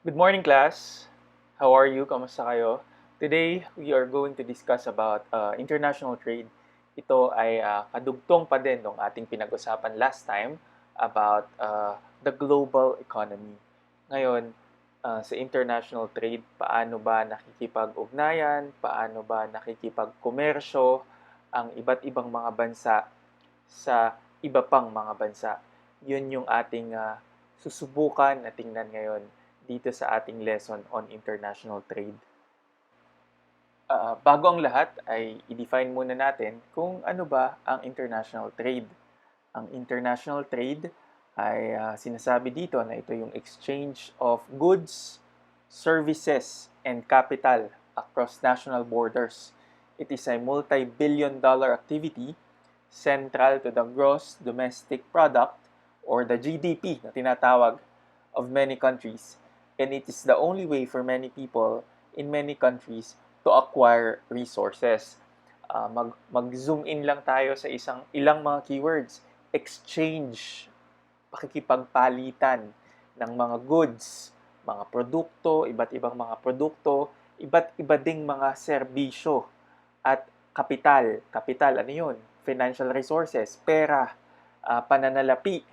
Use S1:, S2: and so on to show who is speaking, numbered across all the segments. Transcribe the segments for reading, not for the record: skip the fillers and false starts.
S1: Good morning, class. How are you? Kamusta kayo? Today, we are going to discuss about international trade. Ito ay kadugtong pa din ng ating pinag-usapan last time about the global economy. Ngayon, sa international trade, paano ba nakikipag-ugnayan, paano ba nakikipag-komersyo ang iba't ibang mga bansa sa iba pang mga bansa. Yun yung ating susubukan na tingnan ngayon dito sa ating lesson on international trade. Bago ang lahat ay i-define muna natin kung ano ba ang international trade. Ang international trade ay sinasabi dito na ito yung exchange of goods, services, and capital across national borders. It is a multi-billion dollar activity central to the gross domestic product or the GDP na tinatawag of many countries, and it is the only way for many people in many countries to acquire resources. Mag-zoom in lang tayo sa ilang mga keywords. Exchange, pakikipagpalitan ng mga goods, mga produkto, iba't ibang mga produkto, iba't iba ding mga serbisyo at kapital. Kapital, ano yun? Financial resources, pera, pananalapi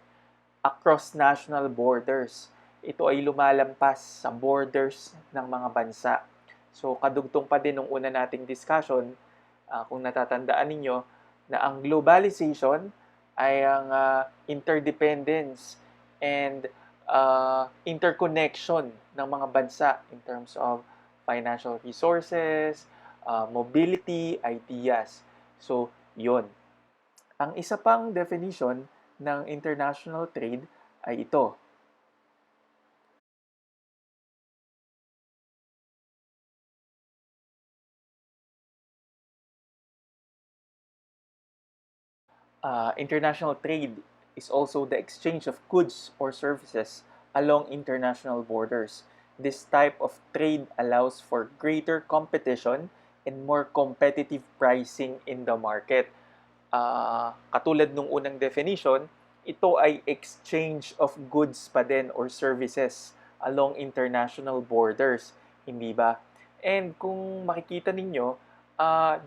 S1: across national borders. Ito ay lumalampas sa borders ng mga bansa. So, kadugtong pa din ng una nating discussion, kung natatandaan ninyo, na ang globalization ay ang interdependence and interconnection ng mga bansa in terms of financial resources, mobility, ideas. So, yun. Ang isa pang definition ng international trade ay ito. International trade is also the exchange of goods or services along international borders. This type of trade allows for greater competition and more competitive pricing in the market. Katulad nung unang definition, ito ay exchange of goods pa din or services along international borders, hindi ba? And kung makikita ninyo,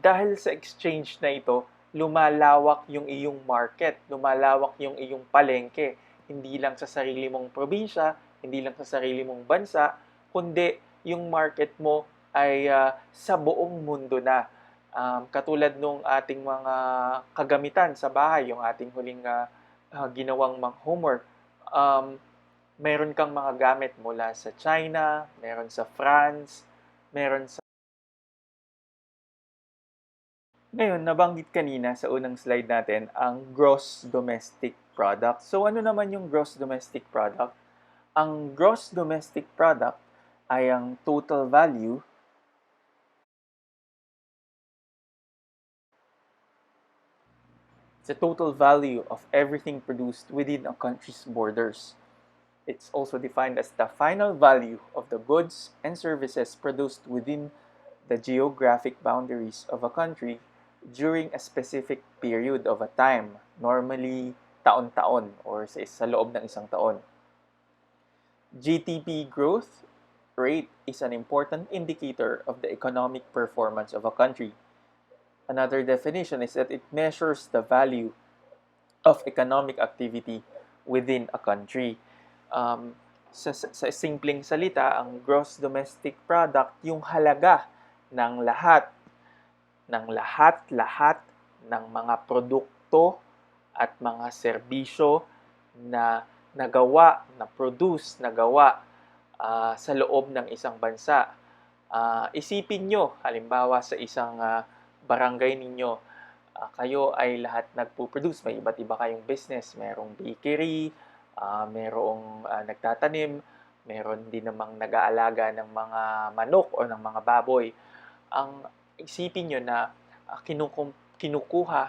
S1: dahil sa exchange na ito, lumalawak yung iyong market, lumalawak yung iyong palengke, hindi lang sa sarili mong probinsya, hindi lang sa sarili mong bansa, kundi yung market mo ay sa buong mundo na. Katulad nung ating mga kagamitan sa bahay, yung ating huling ginawang mga homework, um, meron kang mga gamit mula sa China, meron sa France, meron sa... Ngayon, nabanggit kanina sa unang slide natin ang gross domestic product. So ano naman yung gross domestic product? Ang gross domestic product ay ang total value the total value of everything produced within a country's borders. It's also defined as the final value of the goods and services produced within the geographic boundaries of a country during a specific period of a time, normally taon-taon or sa loob ng isang taon. GDP growth rate is an important indicator of the economic performance of a country. Another definition is that it measures the value of economic activity within a country. Sa simpleng salita, ang gross domestic product, yung halaga ng lahat ng mga produkto at mga serbisyo na nagawa, na produce, nagawa sa loob ng isang bansa. Isipin nyo, halimbawa sa isang barangay ninyo, kayo ay lahat nagpo-produce. May iba't iba kayong business. Merong bakery, merong nagtatanim, meron din namang nag-aalaga ng mga manok o ng mga baboy. Ang isipin nyo na kinukuha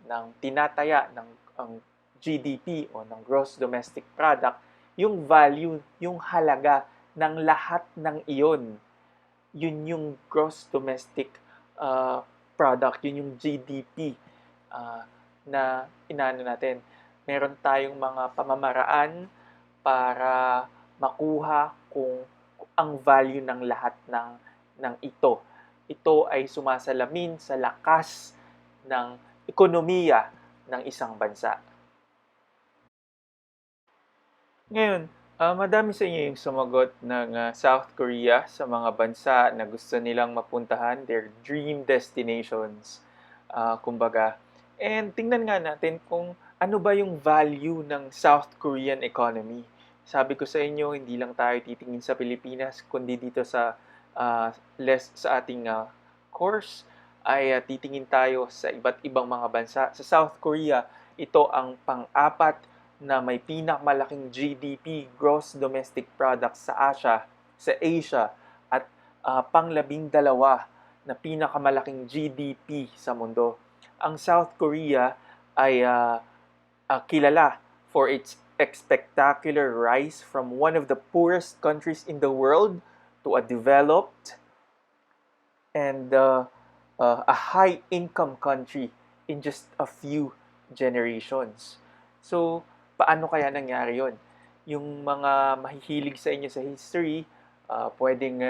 S1: ng tinataya ng ang GDP o ng gross domestic product, yung value, yung halaga ng lahat ng iyon. Yun yung gross domestic product, yun yung GDP na inaano natin. Meron tayong mga pamamaraan para makuha ang value ng lahat ng ito. Ito ay sumasalamin sa lakas ng ekonomiya ng isang bansa. Ngayon, madami sa inyo yung sumagot ng South Korea sa mga bansa na gusto nilang mapuntahan, their dream destinations, kumbaga. And tingnan nga natin kung ano ba yung value ng South Korean economy. Sabi ko sa inyo, hindi lang tayo titingin sa Pilipinas, kundi dito sa sa ating course ay titingin tayo sa iba't ibang mga bansa. Sa South Korea, ito ang pang-apat na may pinakamalaking GDP, Gross Domestic Product sa Asia at pang-12 na pinakamalaking GDP sa mundo. Ang South Korea ay kilala for its spectacular rise from one of the poorest countries in the world to a developed and a high-income country in just a few generations. So, paano kaya nangyari yon? Yung mga mahihilig sa inyo sa history, pwedeng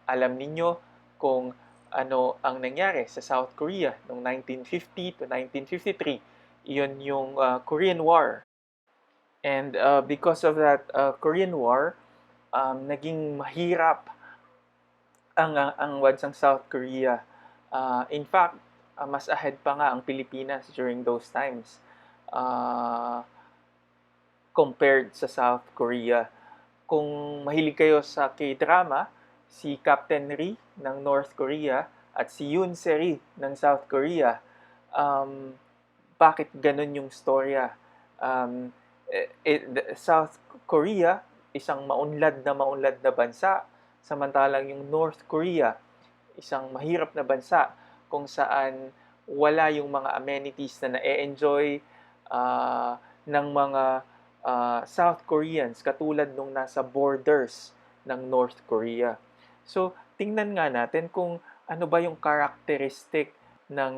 S1: alam ninyo kung ano ang nangyari sa South Korea noong 1950 to 1953. Iyon yung Korean War. And because of that Korean War, naging mahirap ang bansang South Korea. In fact, mas ahead pa nga ang Pilipinas during those times. Compared sa South Korea. Kung mahilig kayo sa K-drama, si Captain Ri ng North Korea at si Yoon Se-ri ng South Korea, bakit ganun yung storya? South Korea, isang maunlad na bansa, samantalang yung North Korea, isang mahirap na bansa kung saan wala yung mga amenities na na-enjoy ng mga South Koreans katulad nung nasa borders ng North Korea. So, tingnan nga natin kung ano ba yung characteristic ng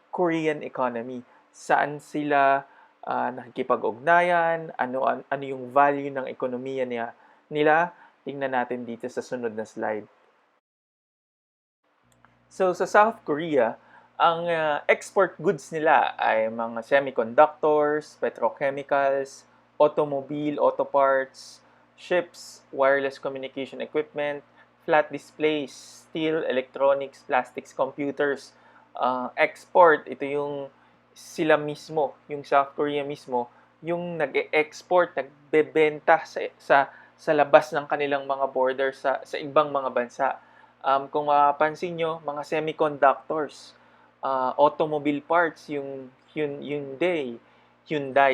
S1: Korean economy. Saan sila nakikipag-ugnayan, ano yung value ng ekonomiya nila. Tingnan natin dito sa sunod na slide. So, sa South Korea, ang export goods nila ay mga semiconductors, petrochemicals, automobile, auto parts, ships, wireless communication equipment, flat displays, steel, electronics, plastics, computers. Export, ito yung sila mismo, yung South Korea mismo, yung nag-export, nagbebenta sa labas ng kanilang mga borders sa ibang mga bansa. Kung mapapansin nyo, mga semiconductors, automobile parts, yung Hyundai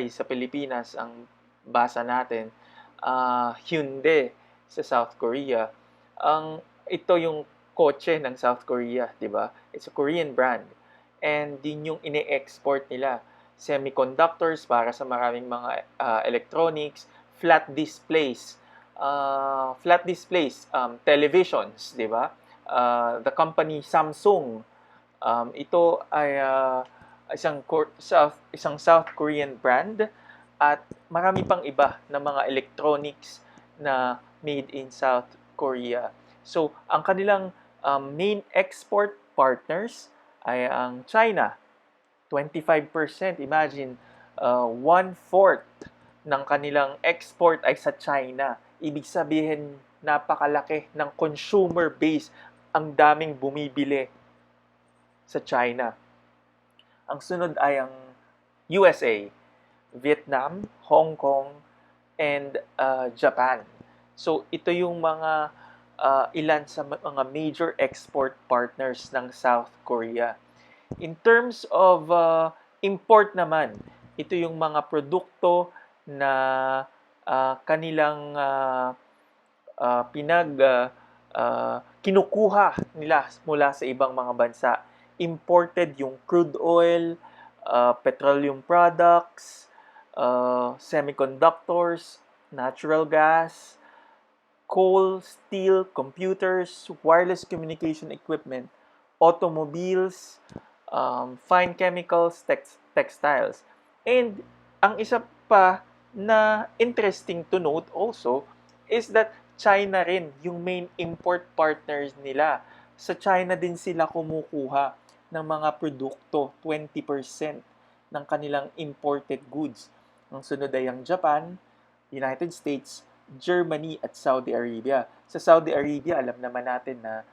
S1: sa Pilipinas ang basa natin, Hyundai sa South Korea. Ito yung kotse ng South Korea, di ba? It's a Korean brand. And din yung ine-export nila. Semiconductors para sa maraming mga electronics, flat displays, televisions, di ba? The company Samsung, ito ay isang South Korean brand at marami pang iba na mga electronics na made in South Korea. So, ang kanilang main export partners ay ang China. 25%, imagine, 1/4 ng kanilang export ay sa China. Ibig sabihin, napakalaki ng consumer base. Ang daming bumibili sa China. Ang sunod ay ang USA, Vietnam, Hong Kong, and Japan. So, ito yung mga ilan sa mga major export partners ng South Korea. In terms of import naman, ito yung mga produkto na kanilang kinukuha nila mula sa ibang mga bansa. Imported yung crude oil, petroleum products, semiconductors, natural gas, coal, steel, computers, wireless communication equipment, automobiles, fine chemicals, textiles. And ang isa pa na interesting to note also is that China rin yung main import partners nila. Sa China din sila kumukuha ng mga produkto, 20% ng kanilang imported goods. Ang sunod ay ang Japan, United States, Germany at Saudi Arabia. Sa Saudi Arabia, alam naman natin na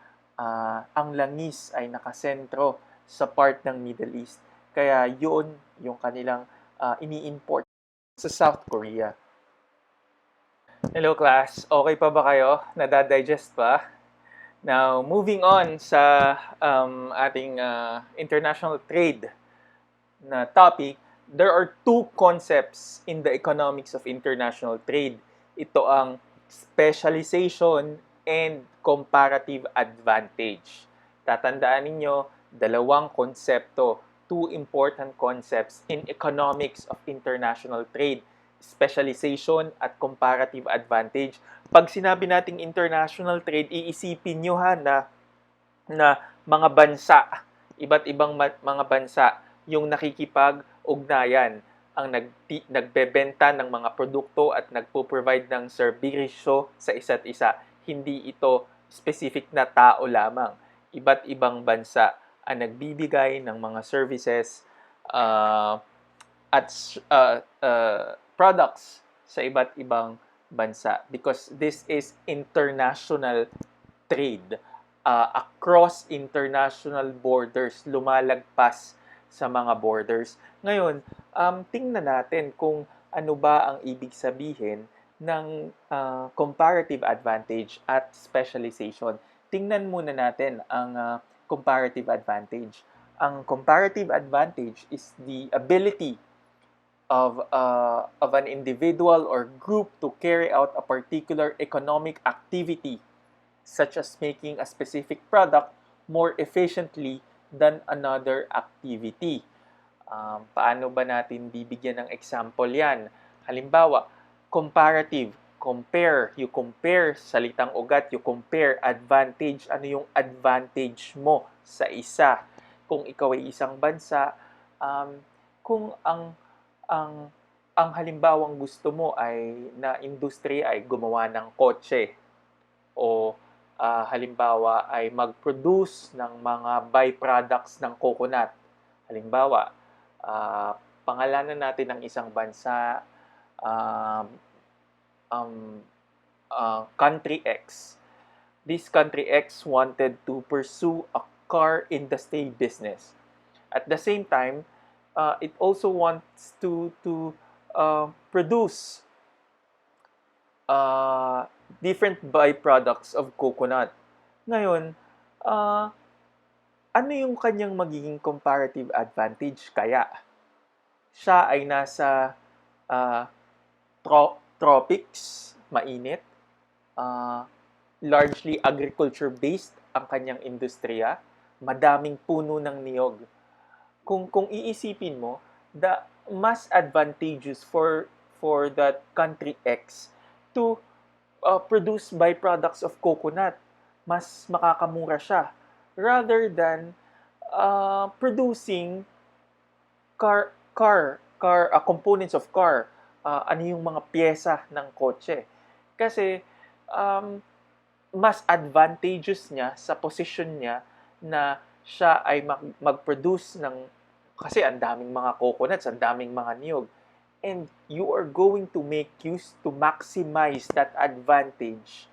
S1: ang langis ay nakasentro sa part ng Middle East. Kaya yun yung kanilang ini-import sa South Korea. Hello class, okay pa ba kayo? Nadadigest pa? Now, moving on sa ating international trade na topic, there are two concepts in the economics of international trade. Ito ang specialization and comparative advantage. Tatandaan ninyo, dalawang konsepto, two important concepts in economics of international trade, specialization at comparative advantage. Pag sinabi nating international trade, iisipin nyo na mga bansa, iba't ibang mga bansa, yung nakikipag-ugnayan, ang nagbebenta ng mga produkto at nagpo-provide ng serbisyo sa isa't isa. Hindi ito specific na tao lamang. Iba't ibang bansa ang nagbibigay ng mga services at products sa iba't ibang bansa because this is international trade across international borders, lumalagpas sa mga borders. Ngayon, tingnan natin kung ano ba ang ibig sabihin ng comparative advantage at specialization. Tingnan muna natin ang comparative advantage. Ang comparative advantage is the ability of an individual or group to carry out a particular economic activity such as making a specific product more efficiently than another activity. Paano ba natin bibigyan ng example yan? Halimbawa, comparative, compare, you compare, salitang ugat, you compare, advantage, ano yung advantage mo sa isa? Kung ikaw ay isang bansa, kung ang halimbawang gusto mo ay na industriya ay gumawa ng kotse o halimbawa ay mag-produce ng mga byproducts ng coconut. Halimbawa, pangalanan natin ng isang bansa, country X. This country X wanted to pursue a car industry business. At the same time, it also wants to produce different byproducts of coconut. Ngayon, ano yung kanyang magiging comparative advantage kaya? Siya ay nasa tropics, mainit, largely agriculture-based ang kanyang industriya, madaming puno ng niyog. Kung iisipin mo, the mas advantageous for that country X to produce byproducts of coconut, mas makakamura siya rather than producing components of car, ano yung mga pyesa ng kotse. Kasi mas advantageous niya sa position niya na siya ay mag-produce ng, kasi ang daming mga coconuts, ang daming mga niyog. And you are going to make use to maximize that advantage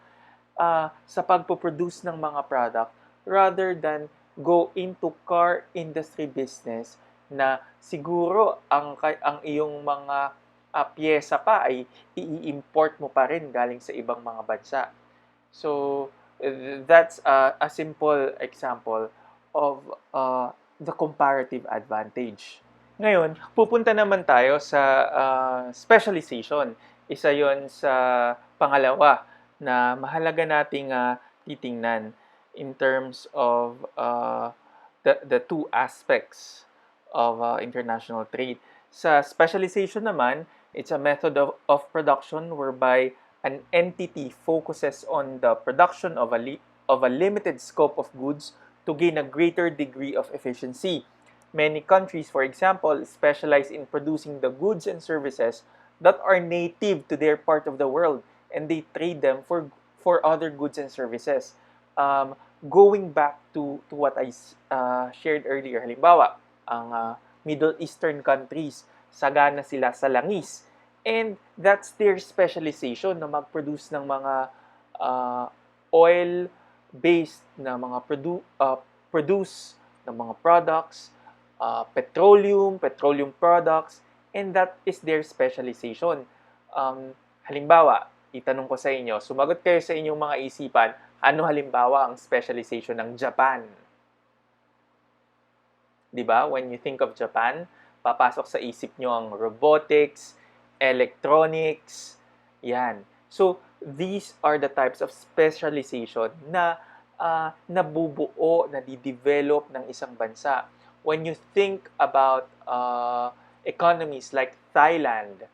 S1: sa pagpo-produce ng mga product rather than go into car industry business na siguro ang iyong mga pyesa pa ay i-import mo pa rin galing sa ibang mga bansa. So, that's a simple example of the comparative advantage. Ngayon, pupunta naman tayo sa specialization. Isa yon sa pangalawa na mahalaga nating titingnan in terms of the two aspects of international trade. Sa specialization naman, it's a method of production whereby an entity focuses on the production of a limited scope of goods to gain a greater degree of efficiency. Many countries, for example, specialize in producing the goods and services that are native to their part of the world, and they trade them for for other goods and services. Going back to what I shared earlier, halimbawa, ang Middle Eastern countries, sagana sila sa langis. And that's their specialization na mag-produce ng mga oil-based na mga produce ng mga products, petroleum products, and that is their specialization. Halimbawa, itanong ko sa inyo, sumagot kayo sa inyong mga isipan, ano halimbawa ang specialization ng Japan? Diba? When you think of Japan, papasok sa isip nyo ang robotics, electronics, yan. So, these are the types of specialization na nabubuo, nadidevelop ng isang bansa. When you think about economies like Thailand,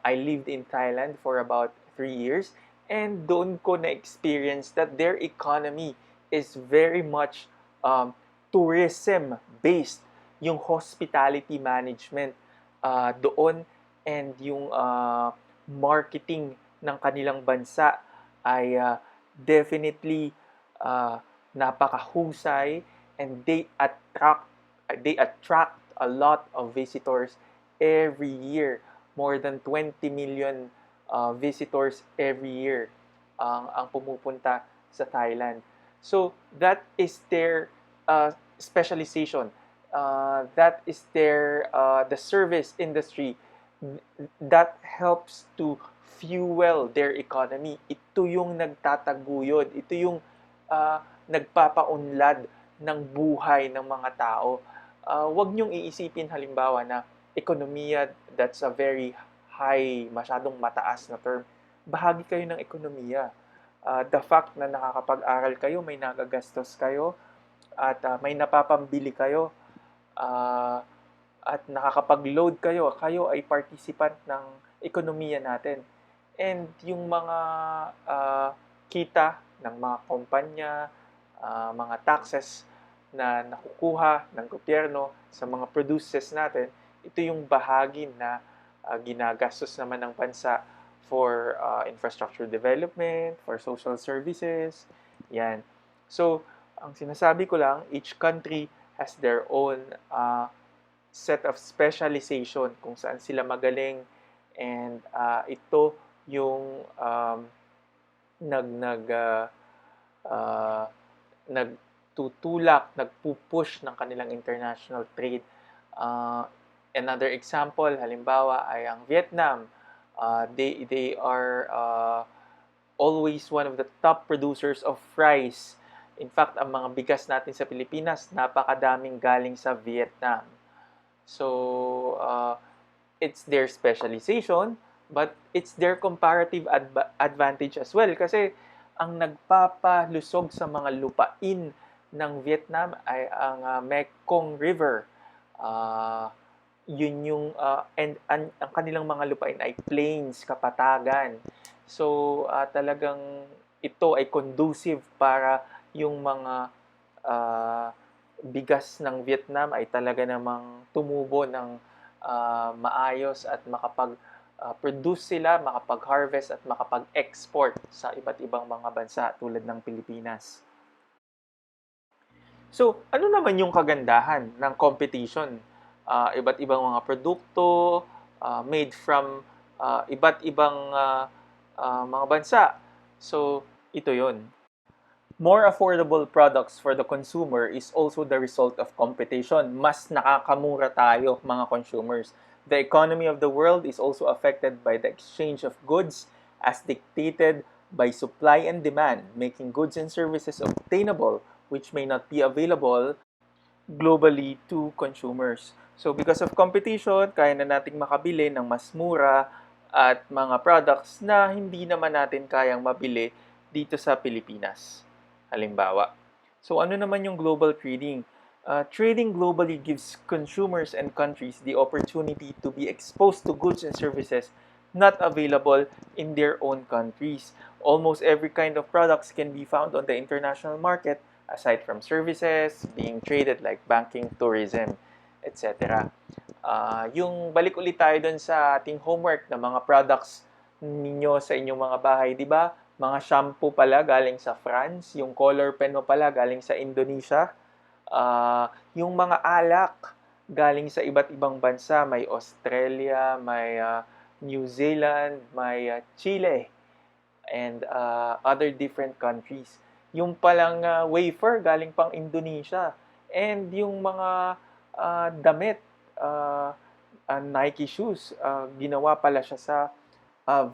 S1: I lived in Thailand for about 3 years, and doon ko na-experience that their economy is very much tourism-based. Yung hospitality management doon and yung marketing ng kanilang bansa ay definitely napakahusay, and they attract a lot of visitors every year. More than 20 million visitors every year ang pumupunta sa Thailand. So that is their specialization. That is their the service industry that helps to fuel their economy. Ito yung nagtataguyod. Ito yung nagpapaunlad ng buhay ng mga tao. Huwag niyong iisipin halimbawa na ekonomiya, that's a very high, masyadong mataas na term. Bahagi kayo ng ekonomiya. The fact na nakakapag-aral kayo, may nagagastos kayo, at may napapambili kayo, at nakakapag-load kayo, kayo ay participant ng ekonomiya natin. And yung mga kita ng mga kumpanya, mga taxes na nakukuha ng gobyerno sa mga produces natin, ito yung bahagi na ginagastos naman ng bansa for infrastructure development, for social services. Yan. So, ang sinasabi ko lang, each country has their own set of specialization kung saan sila magaling, and ito yung nagtutulak, nagpupush ng kanilang international trade. Another example, halimbawa, ay ang Vietnam. They are always one of the top producers of rice. In fact, ang mga bigas natin sa Pilipinas, napakadaming galing sa Vietnam. So, it's their specialization, but it's their comparative advantage as well. Kasi ang nagpapalusog sa mga lupain ng Vietnam ay ang Mekong River. Yun yung and ang kanilang mga lupain ay plains, kapatagan. So talagang ito ay conducive para yung mga bigas ng Vietnam ay talaga namang tumubo ng maayos at makapag-produce sila, makapag-harvest at makapag-export sa iba't ibang mga bansa tulad ng Pilipinas. So, ano naman yung kagandahan ng competition? Iba't ibang mga produkto made from iba't ibang mga bansa. So, ito yon. More affordable products for the consumer is also the result of competition. Mas nakakamura tayo, mga consumers. The economy of the world is also affected by the exchange of goods as dictated by supply and demand, making goods and services obtainable which may not be available globally to consumers. So because of competition, kaya na nating makabili ng mas mura at mga products na hindi naman natin kayang mabili dito sa Pilipinas. Halimbawa. So ano naman yung global trading? Trading globally gives consumers and countries the opportunity to be exposed to goods and services not available in their own countries. Almost every kind of products can be found on the international market aside from services being traded like banking, tourism, etc. Yung balik ulit tayo dun sa ating homework na mga products ninyo sa inyong mga bahay, di ba? Mga shampoo pala galing sa France, yung color pen mo pala galing sa Indonesia, yung mga alak galing sa iba't ibang bansa, may Australia, may New Zealand, may Chile, and other different countries. Yung palang wafer galing pang Indonesia. And yung mga damit, uh, Nike shoes, ginawa pala siya sa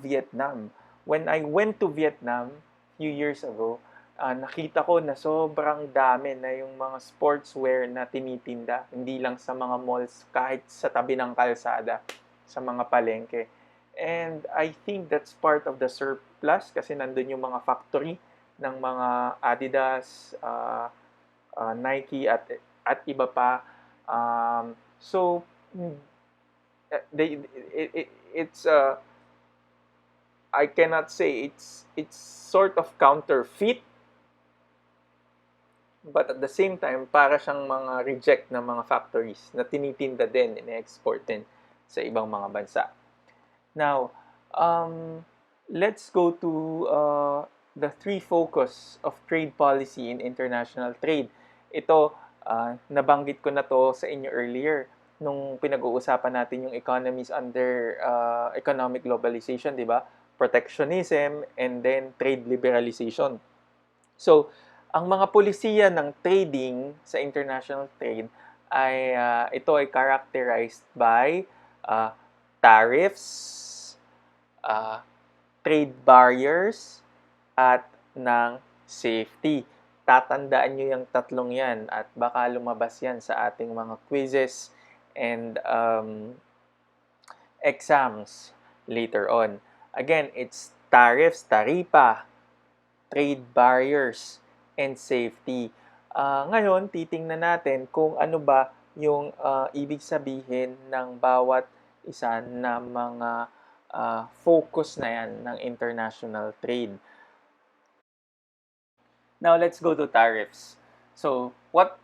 S1: Vietnam. When I went to Vietnam few years ago, nakita ko na sobrang dami na yung mga sportswear na tinitinda. Hindi lang sa mga malls, kahit sa tabi ng kalsada, sa mga palengke. And I think that's part of the surplus kasi nandun yung mga factory ng mga Adidas, Nike at iba pa. So it's I cannot say it's sort of counterfeit, but at the same time para siyang mga reject na mga factories na tinitinda din, ine-export din sa ibang mga bansa. Now, let's go to the three focus of trade policy in international trade. Ito, nabanggit ko na to sa inyo earlier nung pinag-uusapan natin yung economies under economic globalization, di ba? Protectionism and then trade liberalization. So, ang mga polisiya ng trading sa international trade ay ito ay characterized by tariffs, trade barriers, at ng safety. Tatandaan nyo yung tatlong yan at baka lumabas yan sa ating mga quizzes and exams later on. Again, it's tariffs, taripa, trade barriers, and safety. Ngayon, titingnan natin kung ano ba yung ibig sabihin ng bawat isa na mga focus na yan ng international trade. Now, let's go to tariffs. So, what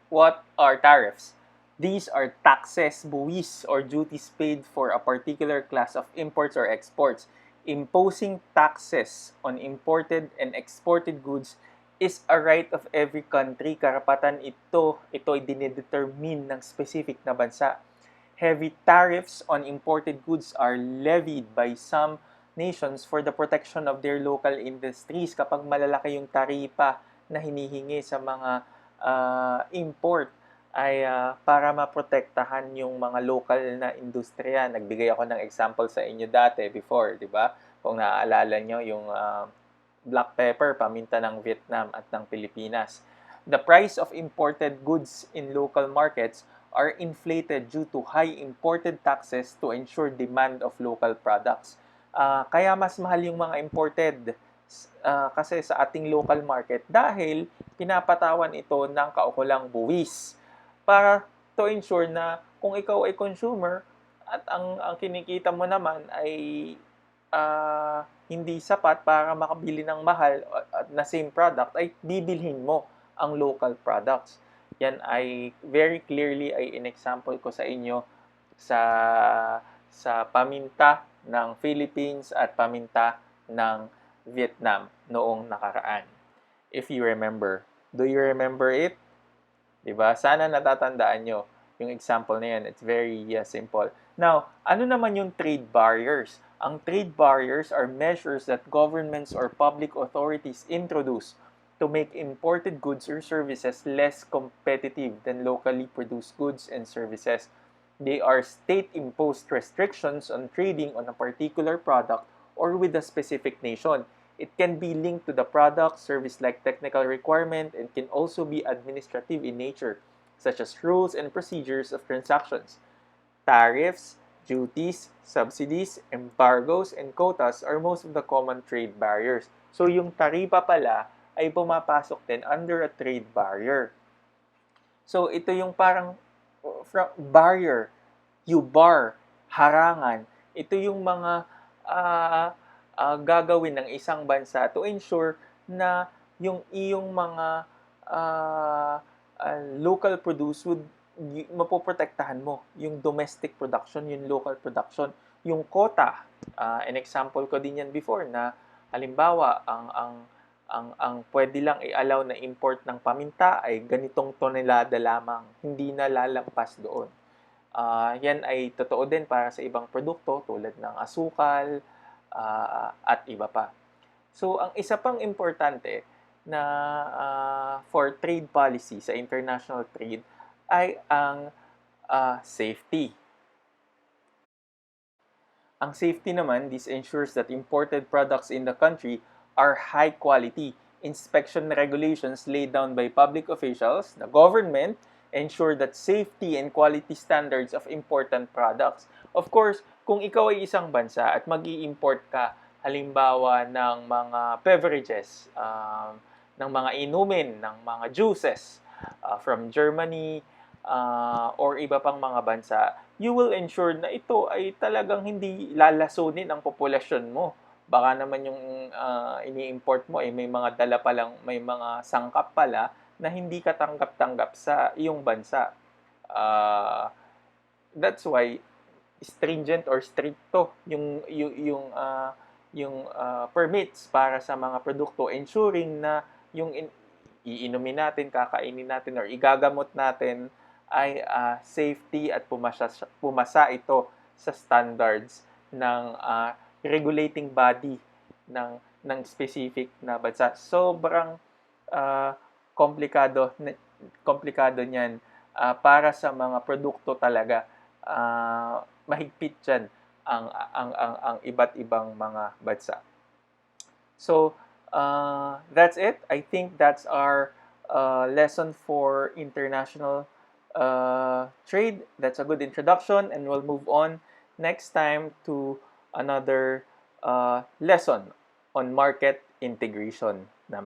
S1: are tariffs? These are taxes, buwis, or duties paid for a particular class of imports or exports. Imposing taxes on imported and exported goods is a right of every country. Karapatan ito ay dinedetermine ng specific na bansa. Heavy tariffs on imported goods are levied by some nations for the protection of their local industries. Kapag malalaki yung taripa na hinihingi sa mga import, ay para maprotektahan yung mga local na industriya. Nagbigay ako ng example sa inyo dati before, di ba? Kung naaalala nyo yung black pepper, paminta ng Vietnam at ng Pilipinas. The price of imported goods in local markets are inflated due to high imported taxes to ensure demand of local products. Kaya mas mahal yung mga imported kasi sa ating local market dahil pinapatawan ito ng kaukulang buwis para to ensure na kung ikaw ay consumer at ang kinikita mo naman ay hindi sapat para makabili ng mahal na same product, ay bibilhin mo ang local products. Yan ay very clearly ay in-example ko sa inyo sa paminta ng Philippines at paminta ng Vietnam noong nakaraan. If you remember. Do you remember it? Diba? Sana natatandaan nyo yung example na yan. It's very simple. Now, ano naman yung trade barriers? Ang trade barriers are measures that governments or public authorities introduce to make imported goods or services less competitive than locally produced goods and services. They are state-imposed restrictions on trading on a particular product or with a specific nation. It can be linked to the product, service-like technical requirement, and can also be administrative in nature, such as rules and procedures of transactions. Tariffs, duties, subsidies, embargoes, and quotas are most of the common trade barriers. So yung taripa pala ay pumapasok din under a trade barrier. So ito yung parang barrier, you bar, harangan. Ito yung mga gagawin ng isang bansa to ensure na yung iyong mga local produce would mapoprotektahan mo. Yung domestic production, yung local production. Yung quota, an example ko din yan before na Halimbawa, ang pwede lang i-allow na import ng paminta ay ganitong tonelada lamang, hindi na lalampas doon. Yan ay totoo din para sa ibang produkto tulad ng asukal at iba pa. So, ang isa pang importante na for trade policy sa international trade ay ang safety. Ang safety naman, this ensures that imported products in the country are high quality. Inspection regulations laid down by public officials, the government, ensure that safety and quality standards of important products. Of course, kung ikaw ay isang bansa at mag-i-import ka, halimbawa ng mga beverages, ng mga inumin, ng mga juices from Germany or iba pang mga bansa, you will ensure na ito ay talagang hindi lalasunin ang populasyon mo. Baka naman yung ini-import mo ay may mga dala palang, may mga sangkap pala na hindi ka tanggap-tanggap sa iyong bansa. That's why stringent or stricto yung permits para sa mga produkto, ensuring na yung iinumin natin, kakainin natin or igagamot natin ay safety at pumasa ito sa standards ng regulating body ng specific na bansa. Sobrang komplikado niyan para sa mga produkto talaga. Mahigpit diyan ang iba't ibang mga bansa. So, that's it. I think that's our lesson for international trade. That's a good introduction, and we'll move on next time to another lesson on market integration naman.